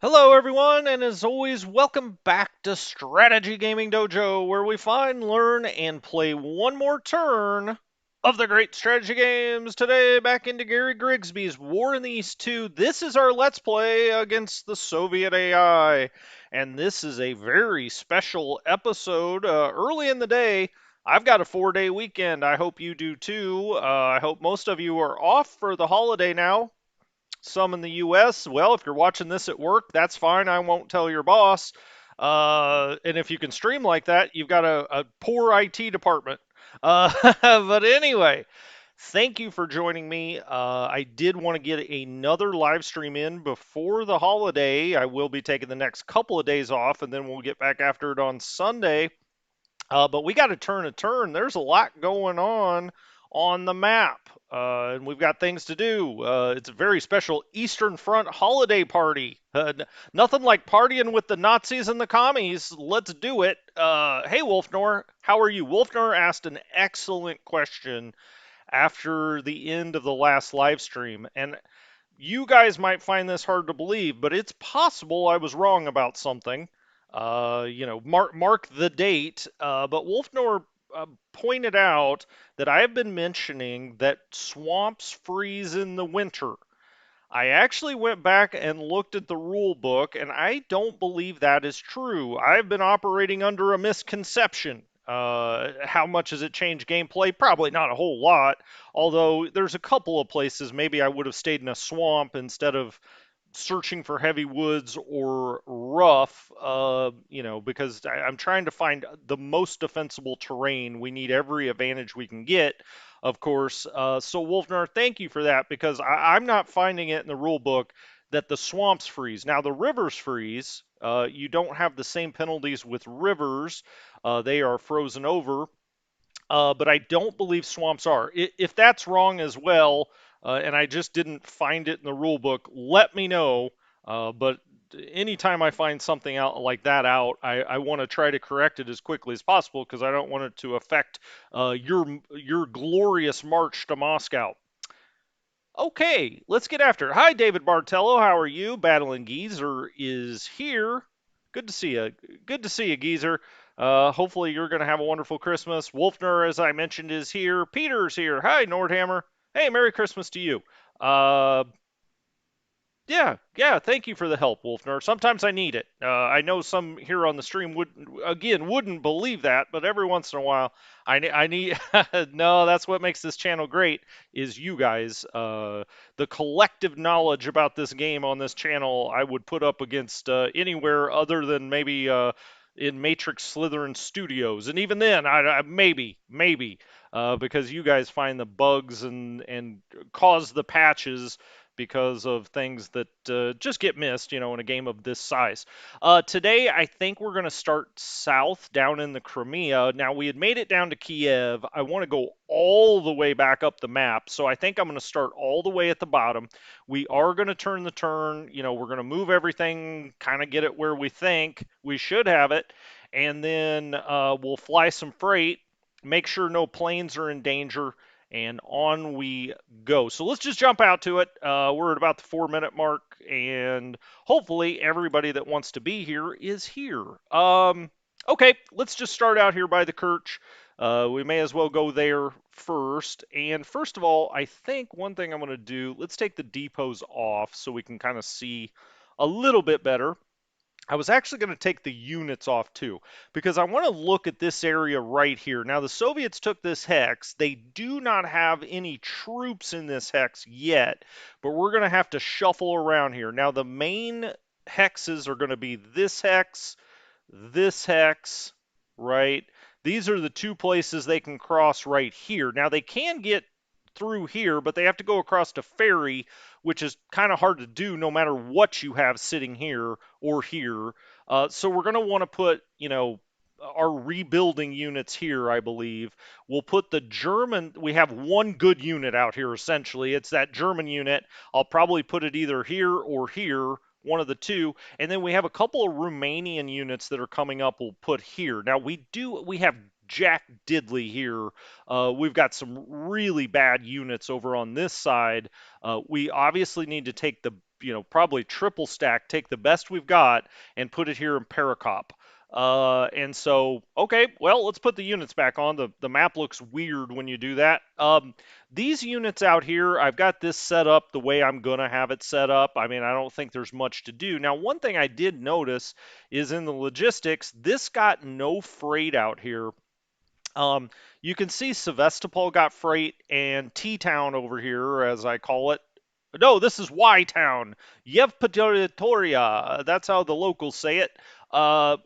Hello, everyone, and as always, welcome back to Strategy Gaming Dojo, where we find, learn, and play one more turn of the great strategy games. Today, back into Gary Grigsby's War in the East 2. This is our Let's Play against the Soviet AI, and this is a very special episode. Early in the day, I've got a 4-day weekend. I hope you do too. I hope most of you are off for the holiday now. Some in the US, well, if you're watching this at work, that's fine. I won't tell your boss. And if you can stream like that, you've got a poor IT department. But anyway, thank you for joining me. I did want to get another live stream in before the holiday. I will be taking the next couple of days off, and then we'll get back after it on Sunday. But we got to turn a turn. There's a lot going on the map, and we've got things to do. It's a very special Eastern Front holiday party. Nothing like partying with the Nazis and the commies. Let's do it. Hey, Wolfnor, how are you? Wolfnor asked an excellent question after the end of the last live stream, and you guys might find this hard to believe, but it's possible I was wrong about something. Mark the date. But Wolfnor pointed out that I have been mentioning that swamps freeze in the winter. I actually went back and looked at the rule book, and I don't believe that is true. I've been operating under a misconception. How much has it changed gameplay? Probably not a whole lot. Although there's a couple of places maybe I would have stayed in a swamp instead of searching for heavy woods or rough, because I'm trying to find the most defensible terrain. We need every advantage we can get, of course. So, Wolfner, thank you for that because I'm not finding it in the rule book that the swamps freeze. Now, the rivers freeze. You don't have the same penalties with rivers, they are frozen over. But I don't believe swamps are. If that's wrong as well, and I just didn't find it in the rule book, let me know. But anytime I find something out like that out, I want to try to correct it as quickly as possible because I don't want it to affect your glorious march to Moscow. Okay, let's get after it. Hi, David Bartello. How are you? Battling Geezer is here. Good to see you. Good to see you, Geezer. Hopefully, you're going to have a wonderful Christmas. Wolfner, as I mentioned, is here. Peter's here. Hi, Nordhammer. Hey, Merry Christmas to you. Uh, yeah, yeah. Thank you for the help, Wolfner. Sometimes I need it. I know some here on the stream wouldn't believe that, but every once in a while, I need. No, that's what makes this channel great. Is you guys, the collective knowledge about this game on this channel, I would put up against anywhere other than maybe in Matrix Slitherine Studios, and even then, maybe. Because you guys find the bugs and cause the patches because of things that just get missed, in a game of this size. Today, I think we're going to start south down in the Crimea. Now, we had made it down to Kiev. I want to go all the way back up the map, so I think I'm going to start all the way at the bottom. We are going to turn the turn. We're going to move everything, kind of get it where we think we should have it, and then we'll fly some freight, make sure no planes are in danger, and on we go. So let's just jump out to it. We're at about the 4-minute mark, and hopefully everybody that wants to be here is here. Okay, let's just start out here by the Kirch. We may as well go there first. And first of all, I think one thing I'm going to do, let's take the depots off so we can kind of see a little bit better. I was actually going to take the units off too, because I want to look at this area right here. Now, the Soviets took this hex. They do not have any troops in this hex yet, but we're going to have to shuffle around here. Now, the main hexes are going to be this hex, right? These are the two places they can cross right here. Now, they can get through here, but they have to go across to ferry, which is kind of hard to do no matter what you have sitting here or here. So we're going to want to put, our rebuilding units here, I believe. We'll put the German, we have one good unit out here essentially. It's that German unit. I'll probably put it either here or here, one of the two. And then we have a couple of Romanian units that are coming up we'll put here. Now we have Jack Diddley here. We've got some really bad units over on this side. We obviously need to take the probably triple stack, take the best we've got, and put it here in Paracop. And so, okay, well, let's put the units back on. The map looks weird when you do that. These units out here, I've got this set up the way I'm going to have it set up. I mean, I don't think there's much to do. Now, one thing I did notice is in the logistics, this got no freight out here. Um, you can see Sevastopol got freight and T-Town over here, as I call it. No, this is Y-Town. Yevpatoria. That's how the locals say it. Uh,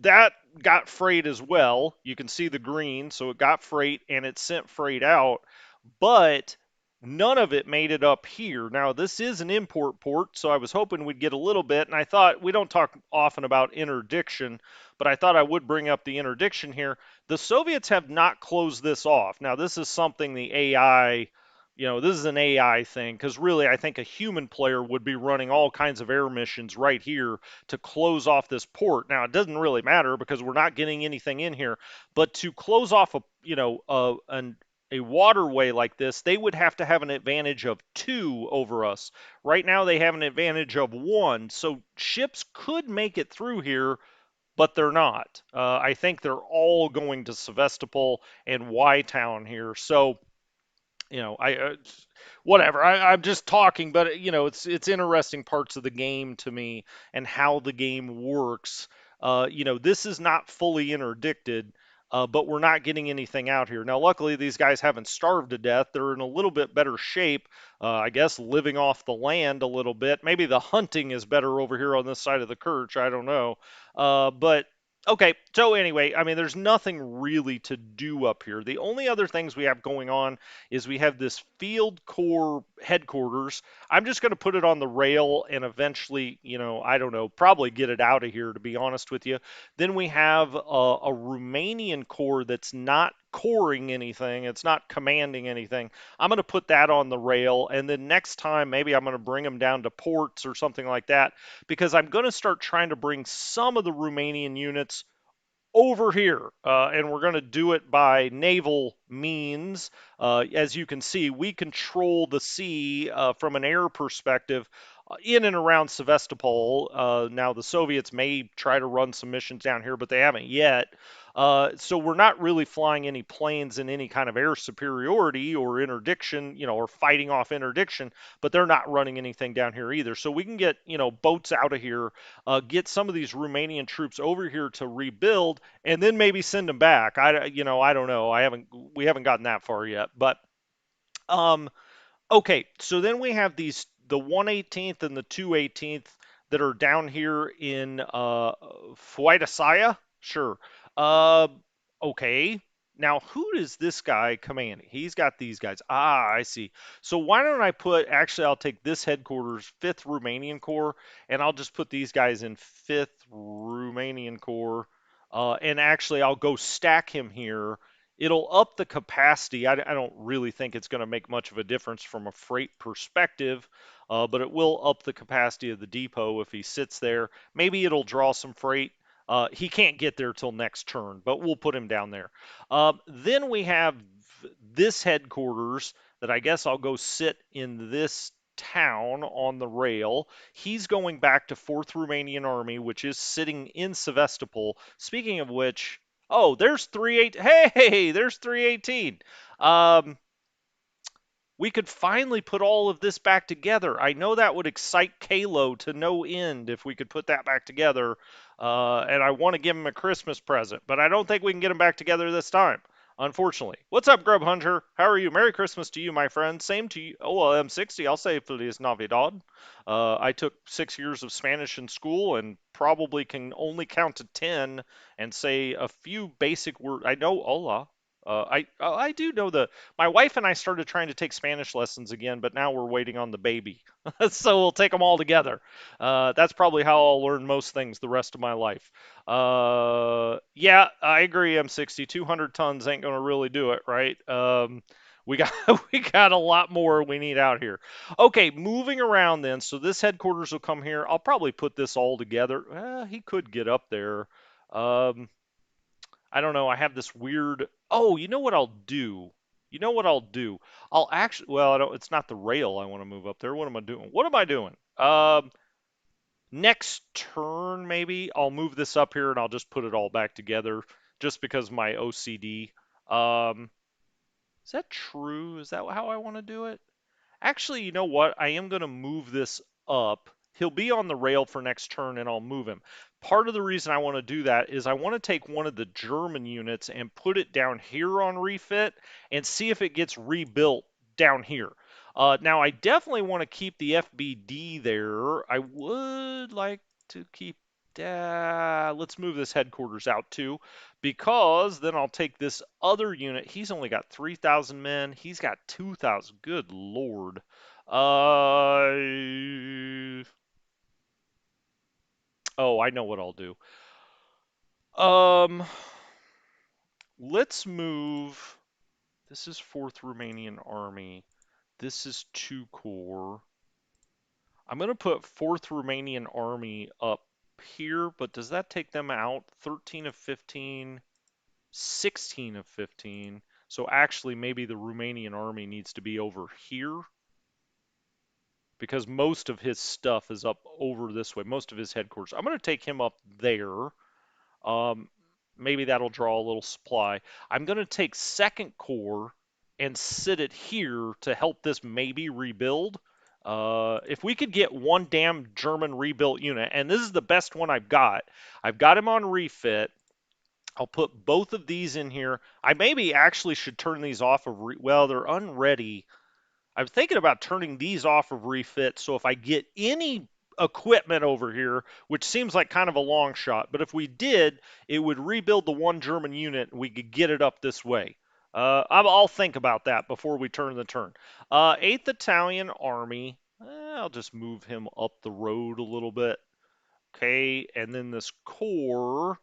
that got freight as well. You can see the green, so it got freight and it sent freight out, but none of it made it up here. Now, this is an import port, so I was hoping we'd get a little bit, and I thought we don't talk often about interdiction, but I thought I would bring up the interdiction here. The Soviets have not closed this off. Now, this is something the AI, this is an AI thing, because really, I think a human player would be running all kinds of air missions right here to close off this port. Now, it doesn't really matter because we're not getting anything in here, but to close off a waterway like this, they would have to have an advantage of 2 over us. Right now, they have an advantage of 1, so ships could make it through here, but they're not. I think they're all going to Sevastopol and Y Town here. So I whatever. I'm just talking, but it's interesting parts of the game to me and how the game works. This is not fully interdicted, but we're not getting anything out here. Now, luckily, these guys haven't starved to death. They're in a little bit better shape, I guess, living off the land a little bit. Maybe the hunting is better over here on this side of the Kerch. I don't know, but. Okay, so anyway, I mean, there's nothing really to do up here. The only other things we have going on is we have this field corps headquarters. I'm just going to put it on the rail and eventually, I don't know, probably get it out of here, to be honest with you. Then we have a Romanian corps that's not coring anything, it's not commanding anything. I'm going to put that on the rail, and then next time maybe I'm going to bring them down to ports or something like that, because I'm going to start trying to bring some of the Romanian units over here, and we're going to do it by naval means. As you can see, we control the sea from an air perspective in and around Sevastopol. Now, the Soviets may try to run some missions down here, but they haven't yet. So we're not really flying any planes in any kind of air superiority or interdiction, or fighting off interdiction, but they're not running anything down here either. So we can get, boats out of here, get some of these Romanian troops over here to rebuild, and then maybe send them back. I don't know. We haven't gotten that far yet, but um, okay, so then we have the 118th and the 218th that are down here in Fuaitasaya. Sure. Uh, okay. Now, who is this guy commanding? He's got these guys. Ah, I see. So why don't I actually, I'll take this headquarters, 5th Romanian Corps, and I'll just put these guys in 5th Romanian Corps. And actually, I'll go stack him here. It'll up the capacity. I don't really think it's going to make much of a difference from a freight perspective, but it will up the capacity of the depot if he sits there. Maybe it'll draw some freight. He can't get there till next turn, but we'll put him down there. Then we have this headquarters that I guess I'll go sit in this town on the rail. He's going back to 4th Romanian Army, which is sitting in Sevastopol. Speaking of which, oh, there's 38. Hey, there's 318. Um, we could finally put all of this back together. I know that would excite Kalo to no end if we could put that back together. And I want to give him a Christmas present, but I don't think we can get him back together this time, unfortunately. What's up, Grub Hunter? How are you? Merry Christmas to you, my friend. Same to you. Oh, well, M60. I'll say Feliz Navidad. I took 6 years of Spanish in school and probably can only count to 10 and say a few basic words. I know hola. I do know my wife and I started trying to take Spanish lessons again, but now we're waiting on the baby. So we'll take them all together. That's probably how I'll learn most things the rest of my life. Yeah, I agree. M60, 200 tons ain't gonna really do it, right? We got we got a lot more we need out here. Okay, moving around then. So this headquarters will come here. I'll probably put this all together. He could get up there. Um, I don't know. I have this weird. Oh, you know what I'll do? You know what I'll do? I'll actually. Well, I don't. It's not the rail I want to move up there. What am I doing? What am I doing? Next turn, maybe I'll move this up here and I'll just put it all back together, just because my OCD. Um, is that true? Is that how I want to do it? Actually, you know what? I am going to move this up. He'll be on the rail for next turn, and I'll move him. Part of the reason I want to do that is I want to take one of the German units and put it down here on refit and see if it gets rebuilt down here. Now, I definitely want to keep the FBD there. I would like to keep. Let's move this headquarters out too, because then I'll take this other unit. He's only got 3,000 men. He's got 2,000. Good lord. Oh, I know what I'll do. Um, let's move. This is 4th Romanian Army. This is 2 Corps. I'm going to put 4th Romanian Army up here, but does that take them out? 13 of 15. 16 of 15. So actually, maybe the Romanian army needs to be over here, because most of his stuff is up over this way, most of his headquarters. I'm going to take him up there. Um, Maybe that'll draw a little supply. I'm going to take 2nd Corps and sit it here to help this maybe rebuild. If we could get one damn German rebuilt unit, and this is the best one I've got him on refit. I'll put both of these in here. I maybe actually should turn these off of, well, they're unready. I'm thinking about turning these off of refit, so if I get any equipment over here, which seems like kind of a long shot, but if we did, it would rebuild the one German unit and we could get it up this way. I'll think about that before we turn the turn. 8th Italian Army. I'll just move him up the road a little bit. Okay, and then this Corps.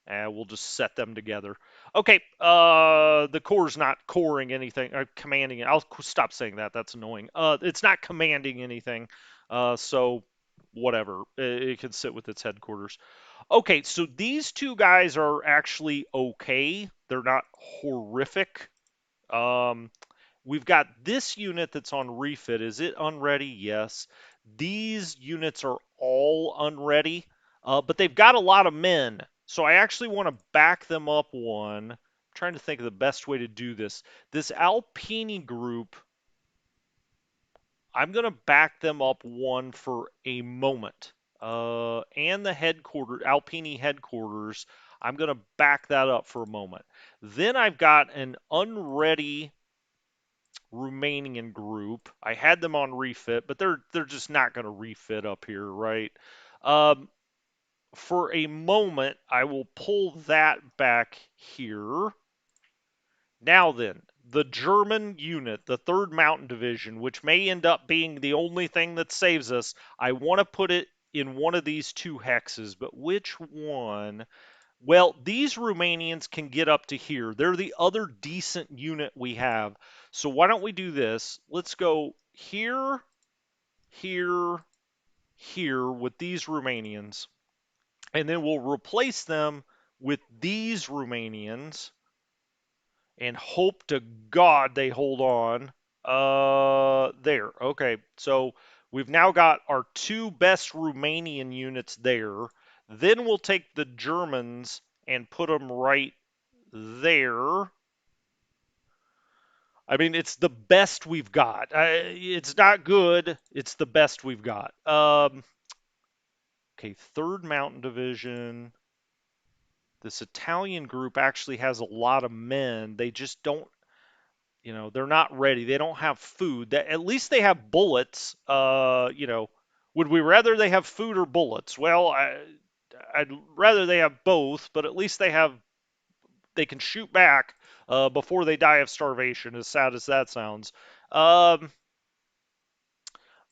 And we'll just set them together. Okay, the core's not coring anything, commanding it. I'll stop saying that. That's annoying. It's not commanding anything. So whatever. It can sit with its headquarters. Okay, so these two guys are actually okay. They're not horrific. Um, we've got this unit that's on refit. Is it unready? Yes. These units are all unready, but they've got a lot of men. So I actually want to back them up one. I'm trying to think of the best way to do this. This Alpini group, I'm going to back them up one for a moment. And the Alpini headquarters, I'm going to back that up for a moment. Then I've got an unready Romanian group. I had them on refit, but they're just not going to refit up here, right? Um, for a moment, I will pull that back here. Now then, the German unit, the 3rd Mountain Division, which may end up being the only thing that saves us, I want to put it in one of these 2 hexes, but which one? Well, these Romanians can get up to here. They're the other decent unit we have. So why don't we do this? Let's go here, here, here with these Romanians. And then we'll replace them with these Romanians and hope to God they hold on. There. Okay. So we've now got our 2 best Romanian units there. Then we'll take the Germans and put them right there. I mean, it's the best we've got. It's not good. It's the best we've got. Okay, 3rd Mountain Division. This Italian group actually has a lot of men. They just don't, they're not ready. They don't have food. At least they have bullets. Would we rather they have food or bullets? Well, I'd rather they have both, but at least they can shoot back before they die of starvation, as sad as that sounds. Um,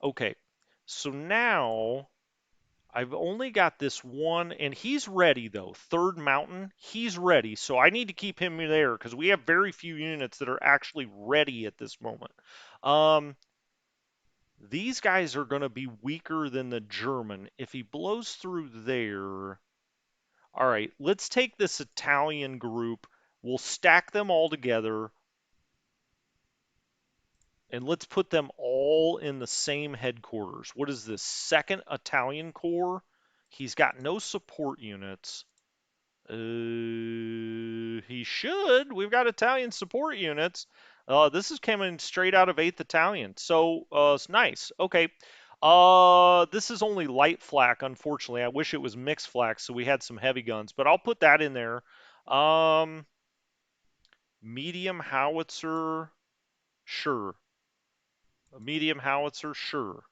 okay, so now I've only got this one, and he's ready though. 3rd Mountain, he's ready. So I need to keep him there because we have very few units that are actually ready at this moment. These guys are going to be weaker than the German. If he blows through there, all right, let's take this Italian group. We'll stack them all together. And let's put them all in the same headquarters. What is this? 2nd Italian Corps? He's got no support units. He should. We've got Italian support units. This is coming straight out of 8th Italian. So, it's nice. Okay. This is only light flak, unfortunately. I wish it was mixed flak so we had some heavy guns, but I'll put that in there. Medium howitzer, sure. A medium howitzer, sure.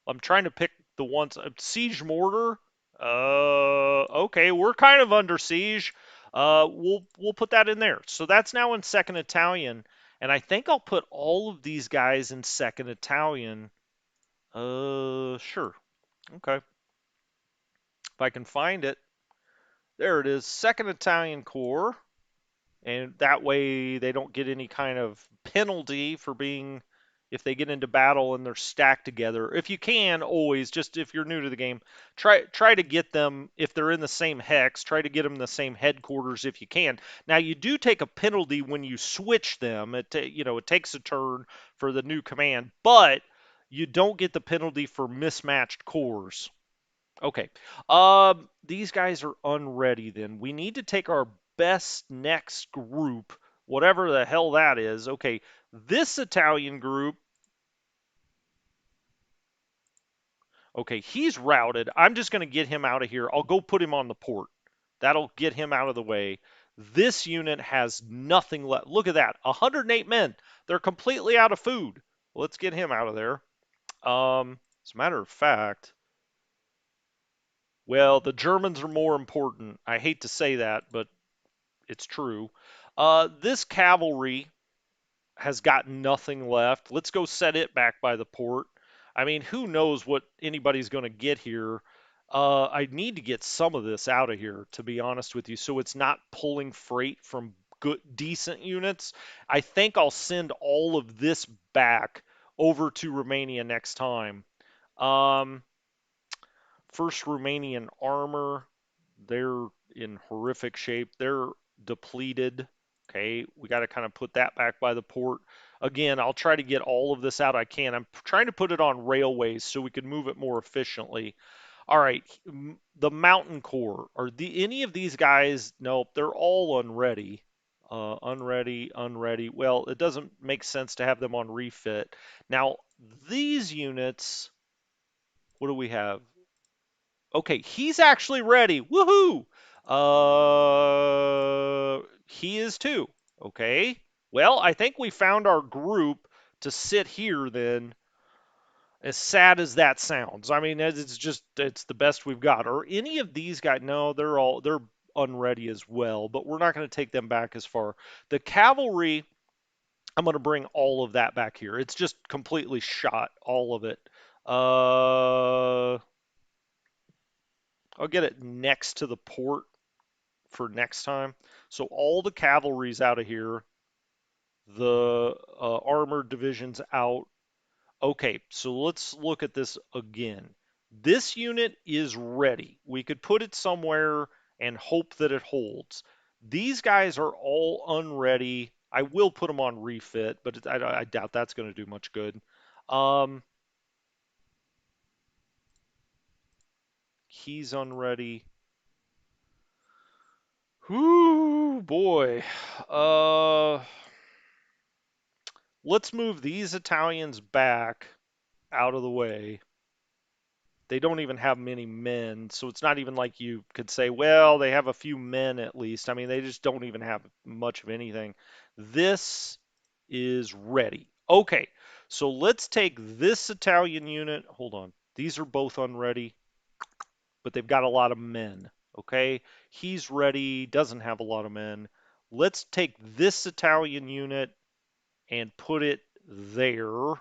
I'm trying to pick the ones. Siege mortar. Okay, we're kind of under siege. We'll put that in there. So that's now in 2nd Italian, and I think I'll put all of these guys in 2nd Italian. Sure. Okay. If I can find it, there it is. 2nd Italian Corps, and that way they don't get any kind of penalty for being if they get into battle and they're stacked together. If you can, always, just if you're new to the game, try to get them, if they're in the same hex, try to get them in the same headquarters if you can. Now you do take a penalty when you switch them. It takes a turn for the new command, but you don't get the penalty for mismatched cores. Okay. These guys are unready then. We need to take our best next group, whatever the hell that is. Okay, this Italian group. Okay, he's routed. I'm just going to get him out of here. I'll go put him on the port. That'll get him out of the way. This unit has nothing left. Look at that. 108 men. They're completely out of food. Let's get him out of there. As a matter of fact, well, the Germans are more important. I hate to say that, but it's true. This cavalry has got nothing left. Let's go set it back by the port. I mean, who knows what anybody's going to get here. I need to get some of this out of here, to be honest with you, so it's not pulling freight from good, decent units. I think I'll send all of this back over to Romania next time. Um, First Romanian armor, they're in horrific shape. They're depleted. Okay, we got to kind of put that back by the port. Again, I'll try to get all of this out I can. I'm trying to put it on railways so we can move it more efficiently. All right, the Mountain Corps. Are any of these guys? Nope, they're all unready. Unready. Well, it doesn't make sense to have them on refit. Now, these units, what do we have? Okay, he's actually ready. Woohoo! He is too. Okay. Well, I think we found our group to sit here then. As sad as that sounds, I mean, it's the best we've got. Or any of these guys? No, they're unready as well. But we're not going to take them back as far. The cavalry, I'm going to bring all of that back here. It's just completely shot, all of it. I'll get it next to the port for next time. So all the cavalry's out of here. The armored division's out. Okay, so let's look at this again. This unit is ready. We could put it somewhere and hope that it holds. These guys are all unready. I will put them on refit, but I doubt that's going to do much good. He's unready. Whoo, boy. Let's move these Italians back out of the way. They don't even have many men, so it's not even like you could say, well, they have a few men at least. I mean, they just don't even have much of anything. This is ready. Okay, so let's take this Italian unit. Hold on. These are both unready, but they've got a lot of men. Okay, he's ready, doesn't have a lot of men. Let's take this Italian unit and put it there.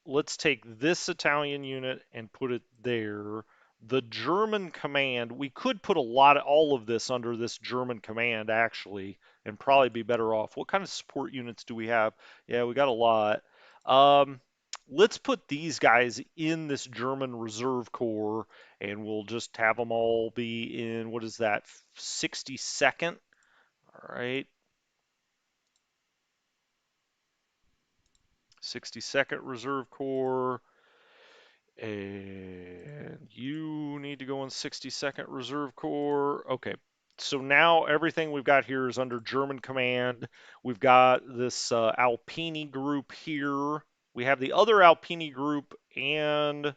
Let's take this Italian unit and put it there. The German command, we could put all of this under this German command actually, and probably be better off. What kind of support units do we have? Yeah, we got a lot. Let's put these guys in this German Reserve Corps, and we'll just have them all be in, what is that, 62nd? All right. 62nd Reserve Corps. And you need to go in 62nd Reserve Corps. Okay. So now everything we've got here is under German command. We've got this Alpini group here. We have the other Alpini group, and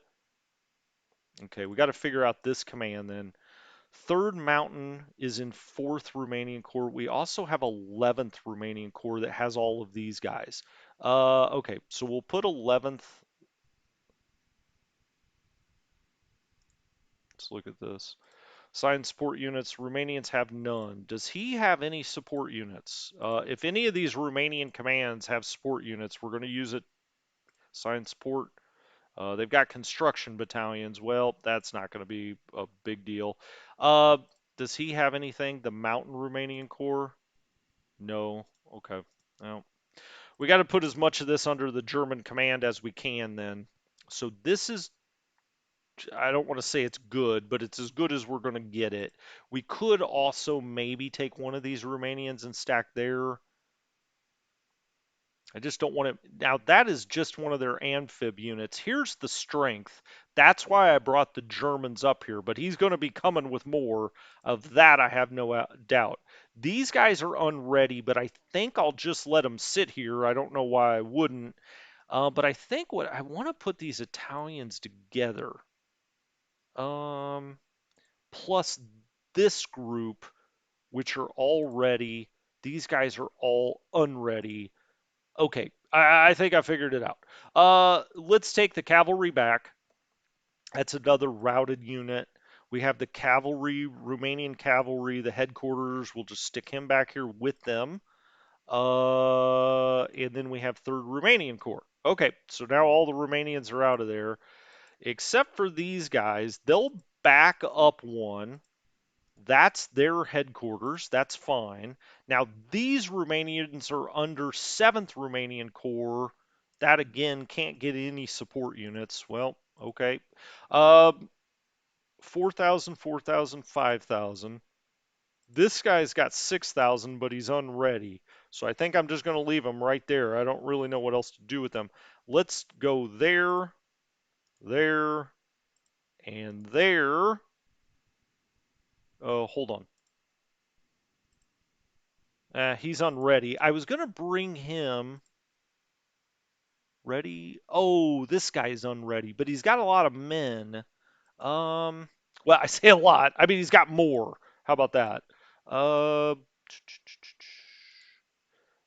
okay, we got to figure out this command then. Third Mountain is in 4th Romanian Corps. We also have 11th Romanian Corps that has all of these guys. Okay, so we'll put 11th. Let's look at this. Assigned support units. Romanians have none. Does he have any support units? If any of these Romanian commands have support units, we're going to use it. Assigned support. They've got construction battalions. Well, that's not going to be a big deal. Uh, does he have anything? The Mountain Romanian Corps? No. Okay. Well, we got to put as much of this under the German command as we can then. So this is, I don't want to say it's good, but it's as good as we're going to get it. We could also maybe take one of these Romanians and stack there. I just don't want to. Now, that is just one of their amphib units. Here's the strength. That's why I brought the Germans up here, but he's going to be coming with more of that. I have no doubt. These guys are unready, but I think I'll just let them sit here. I don't know why I wouldn't. But I think what I want to put these Italians together. Um, plus this group, which are all ready. These guys are all unready. Okay, I think I figured it out. Let's take the cavalry back. That's another routed unit. We have the cavalry, Romanian cavalry, the headquarters. We'll just stick him back here with them. And then we have 3rd Romanian Corps. Okay, so now all the Romanians are out of there, except for these guys. They'll back up one. That's their headquarters. That's fine. Now, these Romanians are under 7th Romanian Corps. That, again, can't get any support units. Well, okay. 4,000, 4,000, 5,000. This guy's got 6,000, but he's unready. So I think I'm just going to leave him right there. I don't really know what else to do with them. Let's go there, there, and there. Hold on. He's unready. I was going to bring him ready. Oh, this guy's unready, but he's got a lot of men. Um, well, I say a lot. I mean, he's got more. How about that? Uh,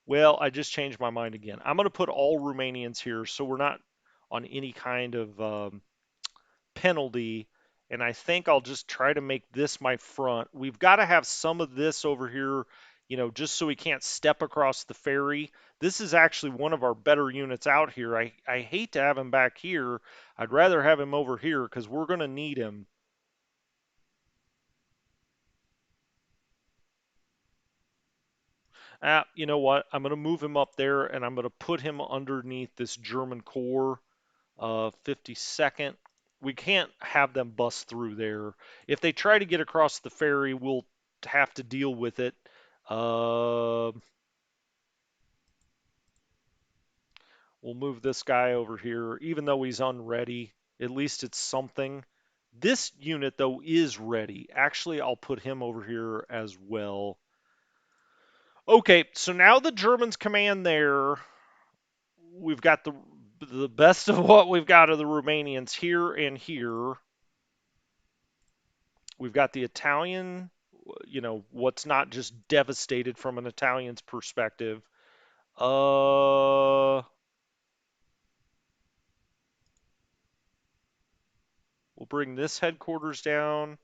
well, I just changed my mind again. I'm going to put all Romanians here so we're not on any kind of penalty. And I think I'll just try to make this my front. We've got to have some of this over here, just so he can't step across the ferry. This is actually one of our better units out here. I hate to have him back here. I'd rather have him over here because we're going to need him. You know what? I'm going to move him up there and I'm going to put him underneath this German corps. 52nd. We can't have them bust through there. If they try to get across the ferry, we'll have to deal with it. Uh, we'll move this guy over here, even though he's unready. At least it's something. This unit, though, is ready. Actually, I'll put him over here as well. Okay, so now the Germans command there. We've got the best of what we've got of the Romanians here and here. We've got the Italian, what's not just devastated from an Italian's perspective. We'll bring this headquarters down.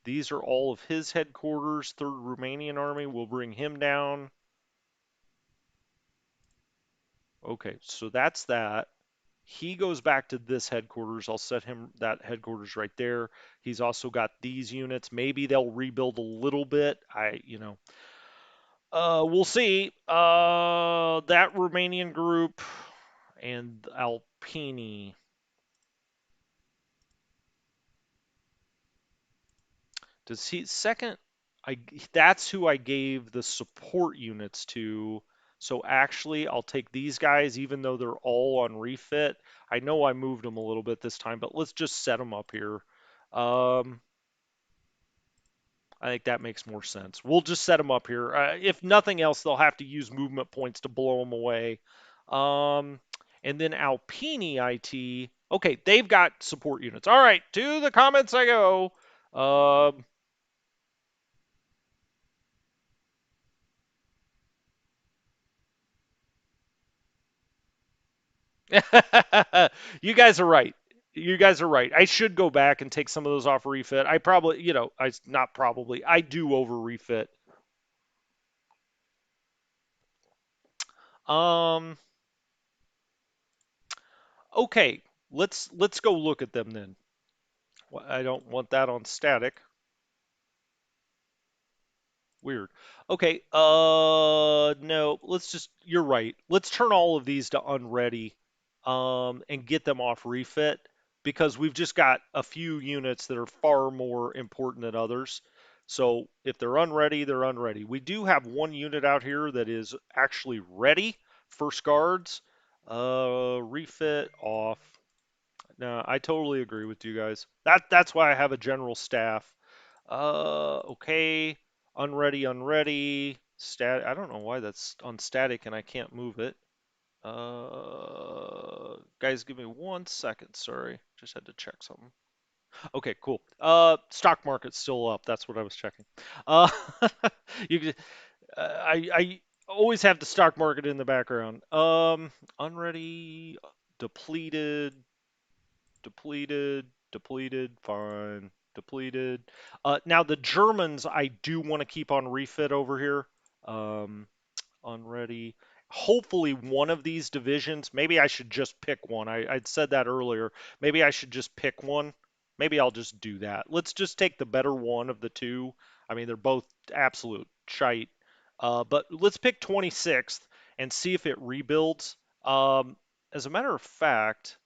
These are all of his headquarters. 3rd Romanian Army, we'll bring him down. Okay, so that's that. He goes back to this headquarters. I'll set him that headquarters right there. He's also got these units. Maybe they'll rebuild a little bit. We'll see. That Romanian group and Alpini. Does he second? That's who I gave the support units to. So actually, I'll take these guys, even though they're all on refit. I know I moved them a little bit this time, but let's just set them up here. Um, I think that makes more sense. We'll just set them up here. If nothing else, they'll have to use movement points to blow them away. Um, and then Alpini IT. Okay, they've got support units. All right, to the comments I go. Um, you guys are right. You guys are right. I should go back and take some of those off refit. I probably, I not probably. I do over refit. Um, okay, let's go look at them then. I don't want that on static. Weird. Okay, no, you're right. Let's turn all of these to unready, and get them off refit because we've just got a few units that are far more important than others. So if they're unready, they're unready. We do have one unit out here that is actually ready, first guards. Refit off. No, I totally agree with you guys. That's why I have a general staff. Okay. Unready, unready. I don't know why that's on static and I can't move it. Guys, give me 1 second. Sorry, just had to check something. Okay, cool. Stock market's still up. That's what I was checking. Uh, you, I always have the stock market in the background. Unready, depleted, depleted, fine, depleted. Now the Germans, I do want to keep on refit over here. Um, Unready. Hopefully, one of these divisions. Maybe I should just pick one. I'd said that earlier. Maybe I should just pick one. Maybe I'll just do that. Let's just take the better one of the two. I mean, they're both absolute shite. But let's pick 26th and see if it rebuilds. As a matter of fact,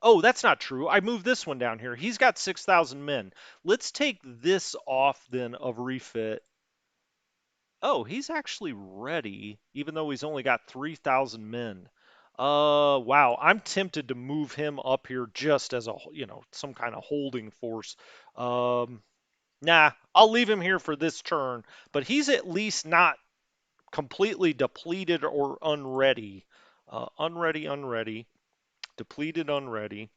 oh, that's not true. I moved this one down here. He's got 6,000 men. Let's take this off then of refit. Oh, he's actually ready, even though he's only got 3,000 men. Wow. I'm tempted to move him up here just as some kind of holding force. Um, nah, I'll leave him here for this turn, but he's at least not completely depleted or unready. Unready, unready, depleted, unready.